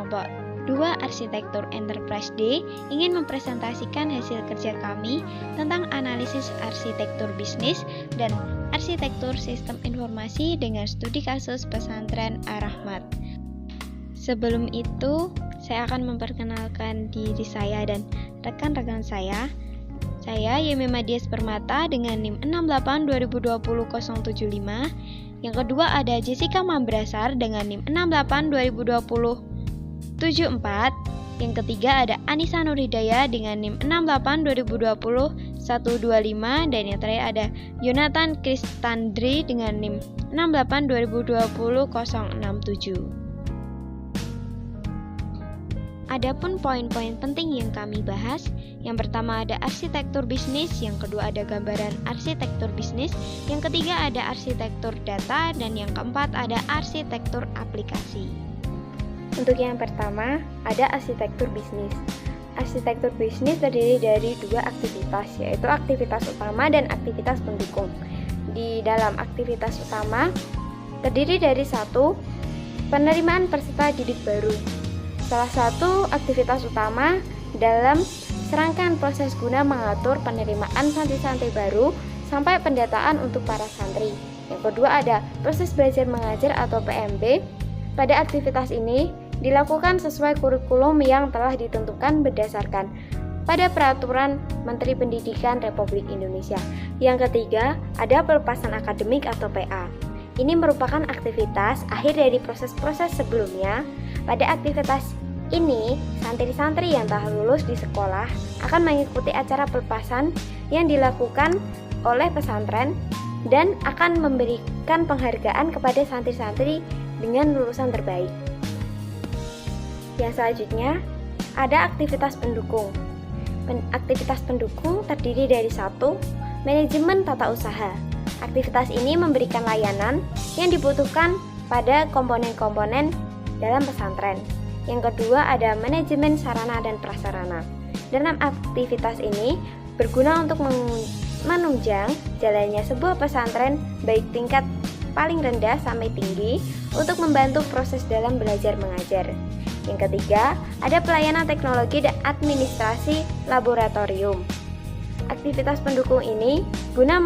kelompok 2 Arsitektur Enterprise D ingin mempresentasikan hasil kerja kami tentang analisis arsitektur bisnis dan arsitektur sistem informasi dengan studi kasus pesantren Ar-Rahmat. Sebelum itu, saya akan memperkenalkan diri saya dan rekan-rekan saya. Saya Yemi Madias Permata dengan NIM 682020075. Yang kedua ada Jessica Mambrasar dengan NIM 6820074. Yang ketiga ada Anissa Nurhidayah dengan NIM 682020125. Dan yang terakhir ada Yonatan Kristandri dengan NIM 682200067. Adapun poin-poin penting yang kami bahas, yang pertama ada arsitektur bisnis, yang kedua ada gambaran arsitektur bisnis, yang ketiga ada arsitektur data, dan yang keempat ada arsitektur aplikasi. Untuk yang pertama, ada arsitektur bisnis. Arsitektur bisnis terdiri dari dua aktivitas, yaitu aktivitas utama dan aktivitas pendukung. Di dalam aktivitas utama, terdiri dari satu, penerimaan peserta didik baru. Salah satu aktivitas utama dalam serangkaian proses guna mengatur penerimaan santri-santri baru sampai pendataan untuk para santri. Yang kedua ada proses belajar mengajar atau PMB. Pada aktivitas ini dilakukan sesuai kurikulum yang telah ditentukan berdasarkan pada Peraturan Menteri Pendidikan Republik Indonesia. Yang ketiga ada pelepasan akademik atau PA. Ini merupakan aktivitas akhir dari proses-proses sebelumnya. Pada aktivitas ini, santri-santri yang telah lulus di sekolah akan mengikuti acara pelepasan yang dilakukan oleh pesantren dan akan memberikan penghargaan kepada santri-santri dengan lulusan terbaik. Yang selanjutnya, ada aktivitas pendukung. Aktivitas pendukung terdiri dari satu, manajemen tata usaha. Aktivitas ini memberikan layanan yang dibutuhkan pada komponen-komponen dalam pesantren. Yang kedua ada manajemen sarana dan prasarana. Dalam aktivitas ini berguna untuk menunjang jalannya sebuah pesantren baik tingkat paling rendah sampai tinggi untuk membantu proses dalam belajar mengajar. Yang ketiga ada pelayanan teknologi dan administrasi laboratorium. Aktivitas pendukung ini guna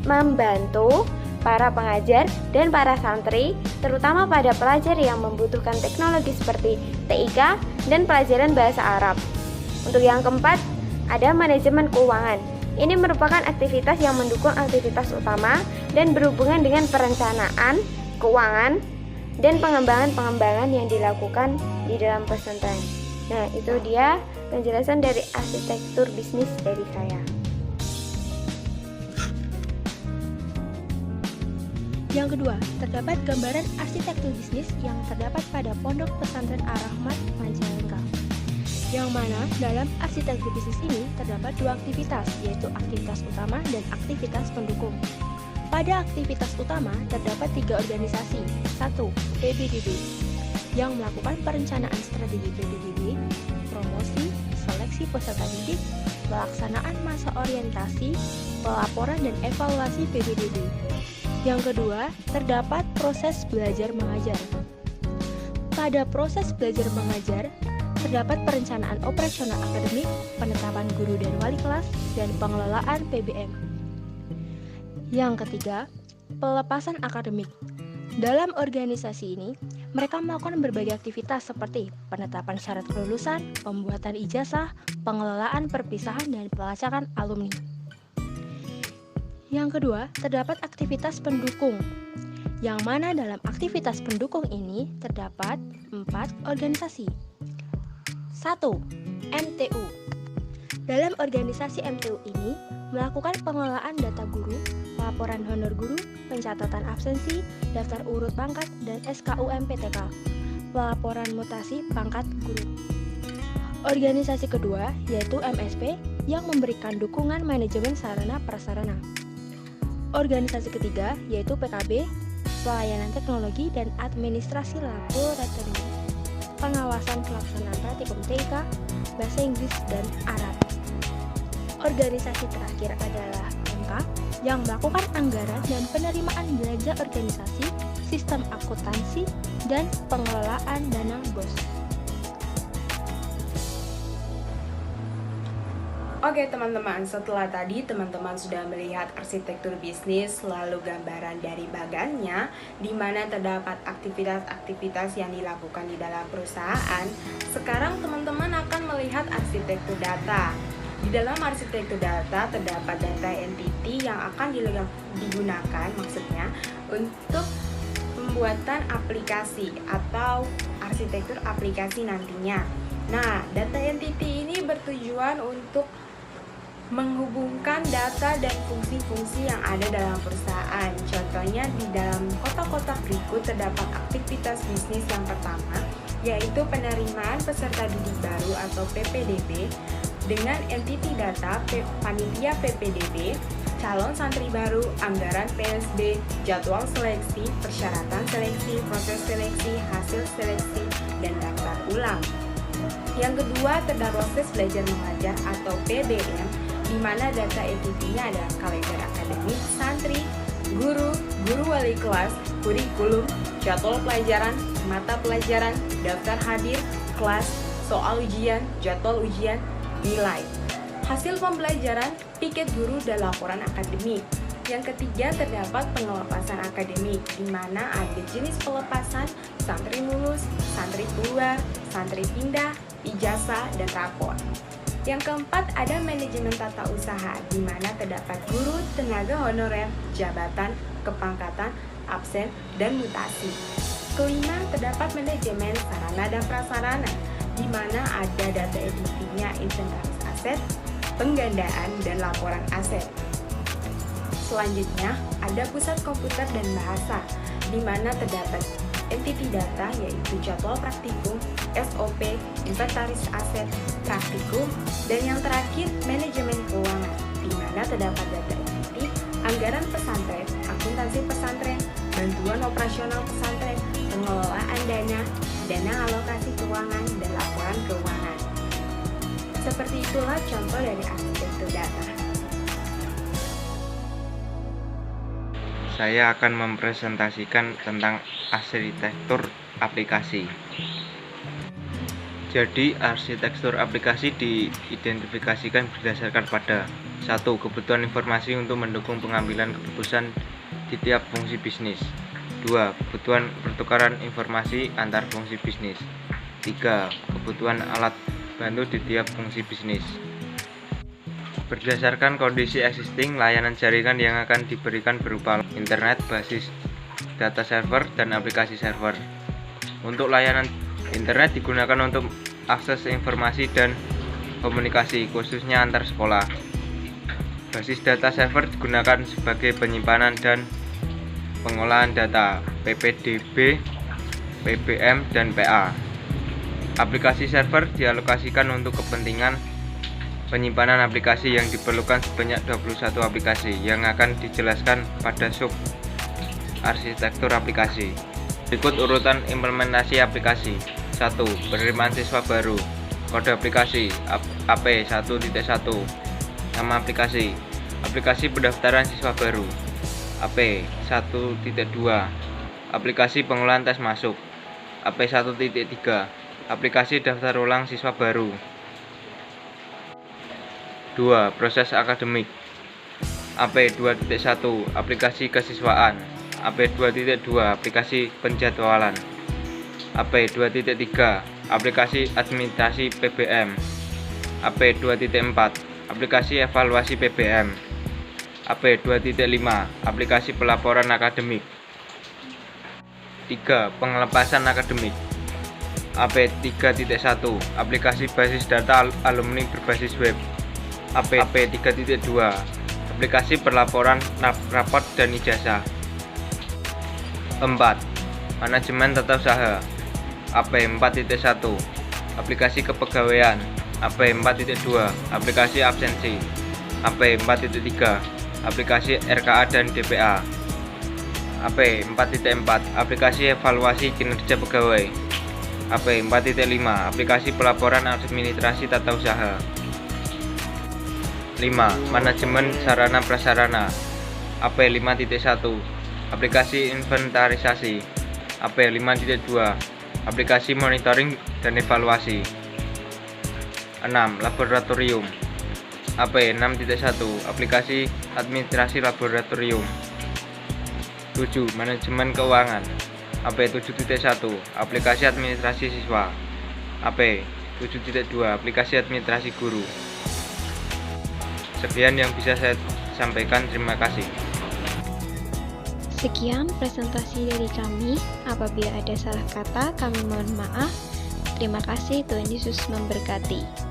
membantu para pengajar dan para santri, terutama pada pelajar yang membutuhkan teknologi seperti TIK dan pelajaran bahasa Arab. Untuk yang keempat, ada manajemen keuangan. Ini merupakan aktivitas yang mendukung aktivitas utama dan berhubungan dengan perencanaan, keuangan, dan pengembangan-pengembangan yang dilakukan di dalam pesantren. Nah, itu dia penjelasan dari arsitektur bisnis dari saya. Yang kedua, terdapat gambaran arsitektur bisnis yang terdapat pada Pondok Pesantren Ar-Rahmat Majalengka. Yang mana dalam arsitektur bisnis ini terdapat dua aktivitas, yaitu aktivitas utama dan aktivitas pendukung. Pada aktivitas utama terdapat tiga organisasi. Satu, PBDB, yang melakukan perencanaan strategi PBDB, promosi, seleksi peserta didik, pelaksanaan masa orientasi, pelaporan dan evaluasi PBDB. Yang kedua, terdapat proses belajar mengajar. Pada proses belajar mengajar, terdapat perencanaan operasional akademik, penetapan guru dan wali kelas, dan pengelolaan PBM. Yang ketiga, pelepasan akademik. Dalam organisasi ini, mereka melakukan berbagai aktivitas seperti penetapan syarat kelulusan, pembuatan ijazah, pengelolaan perpisahan, dan pelacakan alumni. Yang kedua, terdapat aktivitas pendukung, yang mana dalam aktivitas pendukung ini terdapat 4 organisasi. 1. MTU. Dalam organisasi MTU ini, melakukan pengelolaan data guru, laporan honor guru, pencatatan absensi, daftar urut pangkat, dan SKUMPTK, pelaporan mutasi pangkat guru. Organisasi kedua, yaitu MSP, yang memberikan dukungan manajemen sarana prasarana. Organisasi ketiga yaitu PKB, pelayanan teknologi dan administrasi laboratorium, pengawasan pelaksanaan praktikum TIK, bahasa Inggris dan Arab. Organisasi terakhir adalah MK yang melakukan anggaran dan penerimaan belanja organisasi, sistem akuntansi, dan pengelolaan dana BOS. Oke teman-teman, setelah tadi teman-teman sudah melihat arsitektur bisnis, lalu gambaran dari bagannya, di mana terdapat aktivitas-aktivitas yang dilakukan di dalam perusahaan. Sekarang teman-teman akan melihat arsitektur data. Di dalam arsitektur data terdapat data entity yang akan digunakan maksudnya untuk pembuatan aplikasi atau arsitektur aplikasi nantinya. Nah, data entity ini bertujuan untuk menghubungkan data dan fungsi-fungsi yang ada dalam perusahaan. Contohnya di dalam kotak-kotak berikut terdapat aktivitas bisnis yang pertama, yaitu penerimaan peserta didik baru atau PPDB dengan entity data panitia PPDB, calon santri baru, anggaran PSB, jadwal seleksi, persyaratan seleksi, proses seleksi, hasil seleksi, dan daftar ulang. Yang kedua, terdapat proses belajar mengajar atau PBM, di mana data entity-nya adalah kalender akademik, santri, guru wali kelas, kurikulum, jadwal pelajaran, mata pelajaran, daftar hadir, kelas, soal ujian, jadwal ujian, nilai, hasil pembelajaran, piket guru, dan laporan akademik. Yang ketiga, terdapat pengelepasan akademik, di mana ada jenis pelepasan, santri lulus, santri keluar, santri pindah, ijazah, dan rapor. Yang keempat, ada manajemen tata usaha, di mana terdapat guru, tenaga honorer, jabatan, kepangkatan, absen, dan mutasi. Kelima, terdapat manajemen sarana dan prasarana, di mana ada data entity-nya inventaris aset, penggandaan, dan laporan aset. Selanjutnya, ada pusat komputer dan bahasa, di mana terdapat entity data yaitu jadwal praktikum, SOP, inventaris aset, praktikum, dan yang terakhir manajemen keuangan, di mana terdapat data entity, anggaran pesantren, akuntansi pesantren, bantuan operasional pesantren, pengelolaan dana alokasi keuangan, dan laporan keuangan. Seperti itulah contoh dari arsitektur data. Saya akan mempresentasikan tentang arsitektur aplikasi. Jadi, arsitektur aplikasi diidentifikasikan berdasarkan pada 1. Kebutuhan informasi untuk mendukung pengambilan keputusan di tiap fungsi bisnis. 2. Kebutuhan pertukaran informasi antar fungsi bisnis. 3. Kebutuhan alat bantu di tiap fungsi bisnis. Berdasarkan kondisi existing, layanan jaringan yang akan diberikan berupa internet, basis data server, dan aplikasi server. Untuk layanan internet digunakan untuk akses informasi dan komunikasi, khususnya antar sekolah. Basis data server digunakan sebagai penyimpanan dan pengolahan data PPDB, PBM, dan PA. Aplikasi server dialokasikan untuk kepentingan penyimpanan aplikasi yang diperlukan sebanyak 21 aplikasi yang akan dijelaskan pada sub arsitektur aplikasi. Berikut urutan implementasi aplikasi. 1. Penerimaan siswa baru. Kode aplikasi AP1.1. Nama aplikasi. Aplikasi pendaftaran siswa baru. AP1.2. Aplikasi pengolahan tes masuk. AP1.3. Aplikasi daftar ulang siswa baru. 2. Proses akademik. AP2.1. Aplikasi kesiswaan. AP2.2. Aplikasi penjadwalan. AP2.3. Aplikasi administrasi PBM. AP2.4. Aplikasi evaluasi PBM. AP2.5. Aplikasi pelaporan akademik. 3. Pengelepasan akademik. AP3.1. Aplikasi basis data alumni berbasis web. AP3.2. Aplikasi perlaporan raport dan ijazah. 4. Manajemen tata usaha. AP4.1. Aplikasi kepegawaian. AP4.2. Aplikasi absensi. AP4.3. Aplikasi RKA dan DPA. AP4.4. Aplikasi evaluasi kinerja pegawai. AP4.5. Aplikasi pelaporan administrasi tata usaha. 5. Manajemen sarana prasarana. AP5.1. Aplikasi inventarisasi. AP5.2. Aplikasi monitoring dan evaluasi. 6. Laboratorium. AP 6.1 Aplikasi Administrasi Laboratorium. 7. Manajemen Keuangan. AP 7.1 Aplikasi Administrasi Siswa. AP 7.2 Aplikasi Administrasi Guru. Sekian yang bisa saya sampaikan, terima kasih. Sekian presentasi dari kami. Apabila ada salah kata, kami mohon maaf. Terima kasih, Tuhan Yesus memberkati.